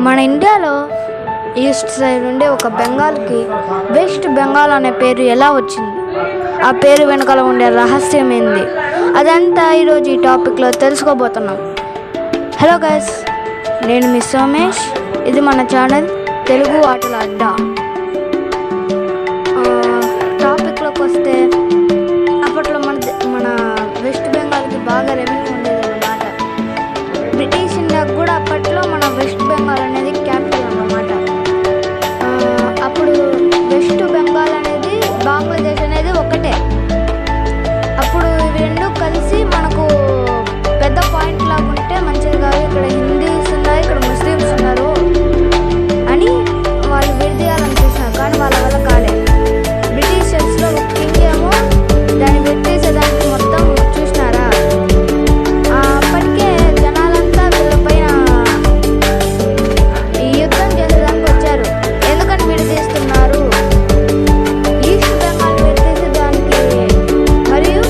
మన ఇండియాలో east side ఉండే ఒక బెంగాల్కి వెస్ట్ బెంగాల్ అనే పేరు ఎలా వచ్చింది, ఆ పేరు వెనకాల ఉండే రహస్యం ఏంది, అదంతా ఈరోజు ఈ టాపిక్లో తెలుసుకోబోతున్నాం. హలో గైస్, నేను మీ సోమేష్. ఇది మన ఛానల్ తెలుగు ఆటల అడ్డా. టాపిక్లోకి వస్తే, అప్పట్లో మన వెస్ట్ బెంగాల్కి బాగా రెవెన్యూ ఉండేది అన్నమాట. బ్రిటిష్ ఇండియాకు కూడా అప్పట్లో మన వెస్ట్ బెంగాల్ అనేది క్యాపిటల్ అన్నమాట. అప్పుడు వెస్ట్ బెంగాల్ అనేది బంగ్లాదేశ్ అనేది ఒకటే. అప్పుడు ఇవి రెండు కలిసి మనకు పెద్ద పాయింట్ లాగా ఉంటే మంచిది కాదు, ఇక్కడ హిందూస్ ఉన్నారు, ఇక్కడ ముస్లిమ్స్ ఉన్నారు అని వాళ్ళు విడదీయాలని చూసారు. కానీ వాళ్ళ వల్ల కాలేదు. బ్రిటిషర్స్లో ఒక కింగ్ ఏమో దాన్ని పెట్టేసేదానికి మొత్తం చూసినారా. అప్పటికే జనాలంతా వీళ్ళపైన ఈ యుద్ధం చేసేదానికి వచ్చారు. ఎందుకని విడదీస్తున్నారు, ఈస్ట్ బెంగాల్ విడదీసేదానికి మరియు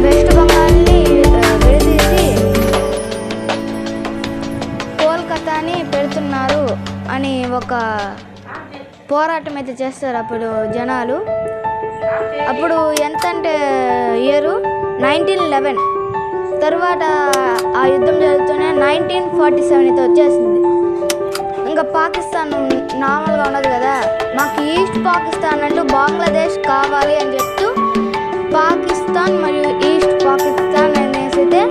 వెస్ట్ బెంగాల్ని విడదీసి కోల్కతాని పెడుతున్నారు అని ఒక పోరాటం అయితే చేస్తారు అప్పుడు జనాలు. అప్పుడు ఎంత అంటే ఇయర్ 1911 తర్వాత ఆ యుద్ధం జరుగుతూనే 1947 అయితే వచ్చేసింది. ఇంకా పాకిస్తాన్ నార్మల్గా ఉండదు కదా, మాకు ఈస్ట్ పాకిస్తాన్ అంటూ బంగ్లాదేశ్ కావాలి అని చెప్తూ పాకిస్తాన్ మరియు ఈస్ట్ పాకిస్తాన్ అనేసి అయితే